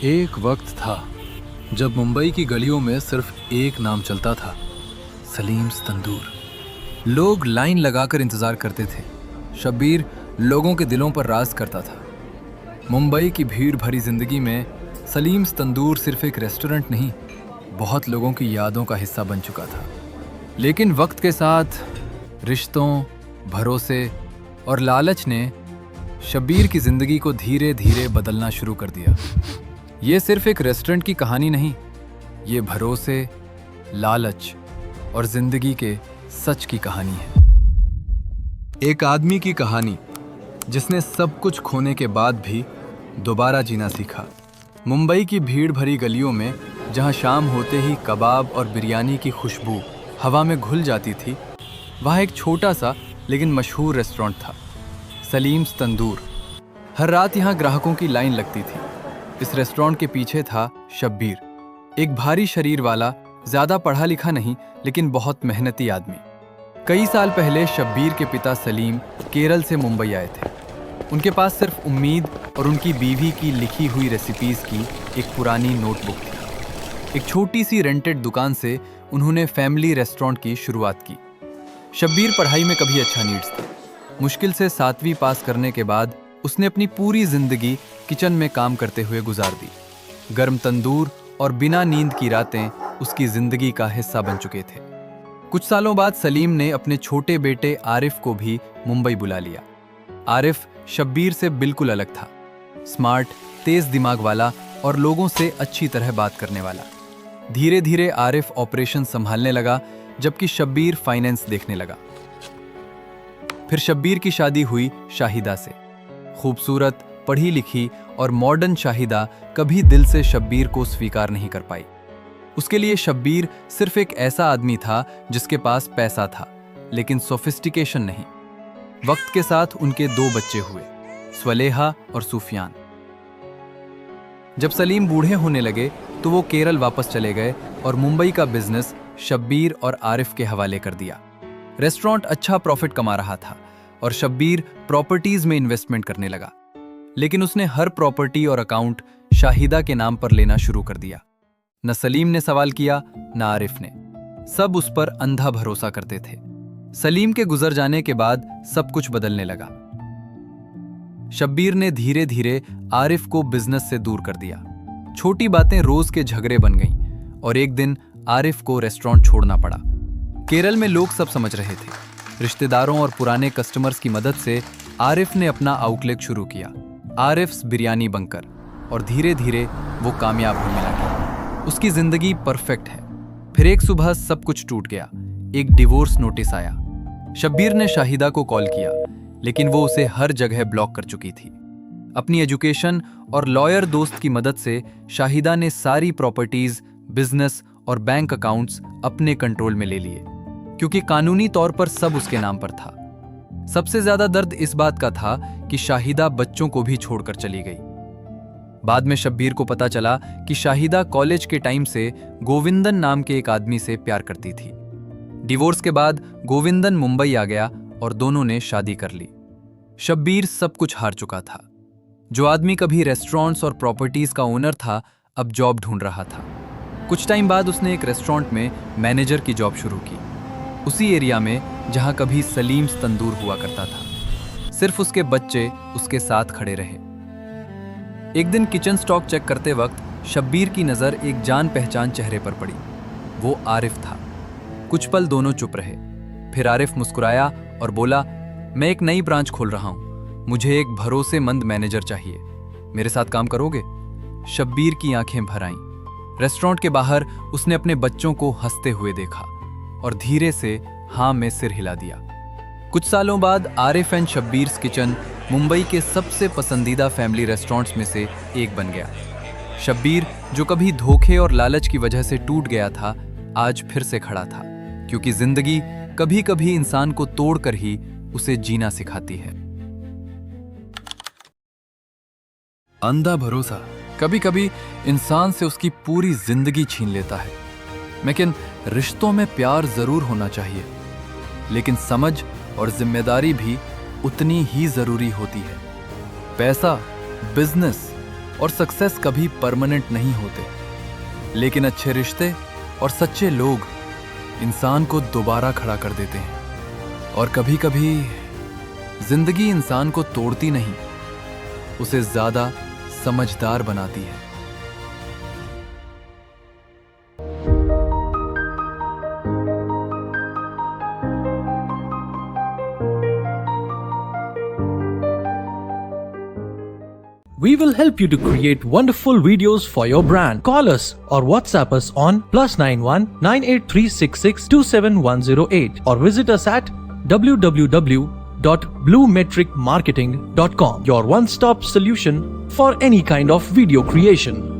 एक वक्त था जब मुंबई की गलियों में सिर्फ एक नाम चलता था, सलीम्स तंदूर। लोग लाइन लगाकर इंतजार करते थे। शब्बीर लोगों के दिलों पर राज करता था। मुंबई की भीड़ भरी जिंदगी में सलीम्स तंदूर सिर्फ एक रेस्टोरेंट नहीं, बहुत लोगों की यादों का हिस्सा बन चुका था। लेकिन वक्त के साथ रिश्तों, भरोसे और लालच ने शब्बीर की जिंदगी को धीरे धीरे बदलना शुरू कर दिया। ये सिर्फ एक रेस्टोरेंट की कहानी नहीं, ये भरोसे, लालच और जिंदगी के सच की कहानी है। एक आदमी की कहानी जिसने सब कुछ खोने के बाद भी दोबारा जीना सीखा। मुंबई की भीड़ भरी गलियों में जहां शाम होते ही कबाब और बिरयानी की खुशबू हवा में घुल जाती थी, वहाँ एक छोटा सा लेकिन मशहूर रेस्टोरेंट था, सलीम्स तंदूर। हर रात यहाँ ग्राहकों की लाइन लगती थी। इस रेस्टोरेंट के पीछे था शब्बीर, एक भारी शरीर वाला, ज्यादा पढ़ा लिखा नहीं लेकिन बहुत मेहनती आदमी। कई साल पहले शब्बीर के पिता सलीम केरल से मुंबई आए थे। उनके पास सिर्फ उम्मीद और उनकी बीवी की लिखी हुई रेसिपीज की एक पुरानी नोटबुक थी। एक छोटी सी रेंटेड दुकान से उन्होंने फैमिली रेस्टोरेंट की शुरुआत की। शब्बीर पढ़ाई में कभी अच्छा नहीं था। मुश्किल से 7वीं पास करने के बाद उसने अपनी पूरी जिंदगी किचन में काम करते हुए गुजार दी। गर्म तंदूर और बिना नींद की रातें उसकी जिंदगी का हिस्सा बन चुके थे। कुछ सालों बाद सलीम ने अपने छोटे बेटे आरिफ को भी मुंबई बुला लिया। आरिफ शब्बीर से बिल्कुल अलग था, स्मार्ट, तेज दिमाग वाला और लोगों से अच्छी तरह बात करने वाला। धीरे धीरे आरिफ ऑपरेशन संभालने लगा, जबकि शब्बीर फाइनेंस देखने लगा। फिर शब्बीर की शादी हुई शाहिदा से। खूबसूरत, पढ़ी लिखी और मॉडर्न शाहिदा कभी दिल से शब्बीर को स्वीकार नहीं कर पाई। उसके लिए शब्बीर सिर्फ एक ऐसा आदमी था जिसके पास पैसा था, लेकिन सोफिस्टिकेशन नहीं। वक्त के साथ उनके 2 बच्चे हुए, स्वलेहा और सुफियान। जब सलीम बूढ़े होने लगे तो वो केरल वापस चले गए और मुंबई का बिजनेस शब्बीर और आरिफ के हवाले कर दिया। रेस्टोरेंट अच्छा प्रॉफिट कमा रहा था और शब्बीर प्रॉपर्टीज में इन्वेस्टमेंट करने लगा। लेकिन उसने हर प्रॉपर्टी और अकाउंट शाहिदा के नाम पर लेना शुरू कर दिया। न सलीम ने सवाल किया, न आरिफ ने। सब उस पर अंधा भरोसा करते थे। सलीम के गुजर जाने के बाद सब कुछ बदलने लगा। शब्बीर ने धीरे धीरे आरिफ को बिजनेस से दूर कर दिया। छोटी बातें रोज के झगड़े बन गईं और एक दिन आरिफ को रेस्टोरेंट छोड़ना पड़ा। केरल में लोग सब समझ रहे थे। रिश्तेदारों और पुराने कस्टमर्स की मदद से आरिफ ने अपना आउटलेट शुरू किया, आरिफ्स बिरयानी बंकर, और धीरे धीरे वो कामयाब होने लगा। उसकी जिंदगी परफेक्ट है। फिर एक सुबह सब कुछ टूट गया। एक डिवोर्स नोटिस आया। शब्बीर ने शाहिदा को कॉल किया, लेकिन वो उसे हर जगह ब्लॉक कर चुकी थी। अपनी एजुकेशन और लॉयर दोस्त की मदद से शाहिदा ने सारी प्रॉपर्टीज, बिजनेस और बैंक अकाउंट्स अपने कंट्रोल में ले लिए, क्योंकि कानूनी तौर पर सब उसके नाम पर था। सबसे ज्यादा दर्द इस बात का था कि शाहिदा बच्चों को भी छोड़कर चली गई। बाद में शब्बीर को पता चला कि शाहिदा कॉलेज के टाइम से गोविंदन नाम के एक आदमी से प्यार करती थी। डिवोर्स के बाद गोविंदन मुंबई आ गया और दोनों ने शादी कर ली। शब्बीर सब कुछ हार चुका था। जो आदमी कभी रेस्टोरेंट्स और प्रॉपर्टीज का ओनर था, अब जॉब ढूंढ रहा था। कुछ टाइम बाद उसने एक रेस्टोरेंट में मैनेजर की जॉब शुरू की, उसी एरिया में जहां कभी सलीम्स तंदूर हुआ करता था। सिर्फ उसके बच्चे उसके साथ खड़े रहे। एक दिन किचन स्टॉक चेक करते वक्त शब्बीर की नज़र एक जान पहचान चेहरे पर पड़ी। वो आरिफ था। कुछ पल दोनों चुप रहे। फिर आरिफ मुस्कुराया और बोला, मैं एक नई ब्रांच खोल रहा हूं। मुझे एक भरोसेमंद मैनेजर चाहिए। मेरे साथ काम करोगे? शब्बीर की आंखें भर आईं। रेस्टोरेंट के बाहर उसने अपने बच्चों को हंसते हुए देखा और धीरे से हाँ में सिर हिला दिया। कुछ सालों बाद आरिफ एंड शब्बीर्स किचन मुंबई के सबसे पसंदीदा फैमिली रेस्टोरेंट्स में से एक बन गया। शब्बीर, जो कभी धोखे और लालच की वजह से टूट गया था, आज फिर से खड़ा था, क्योंकि जिंदगी कभी कभी इंसान को तोड़कर ही उसे जीना सिखाती है। अंधा भरोसा कभी कभी इंसान से उसकी पूरी जिंदगी छीन लेता है। लेकिन रिश्तों में प्यार जरूर होना चाहिए, लेकिन समझ और जिम्मेदारी भी उतनी ही जरूरी होती है। पैसा, बिजनेस, और सक्सेस कभी परमानेंट नहीं होते, लेकिन अच्छे रिश्ते और सच्चे लोग इंसान को दोबारा खड़ा कर देते हैं। और कभी कभी जिंदगी इंसान को तोड़ती नहीं, उसे ज्यादा समझदार बनाती है। We will help you to create wonderful videos for your brand. Call us or WhatsApp us on +91 98366 27108 or visit us at www.bluemetricmarketing.com. Your one-stop solution for any kind of video creation.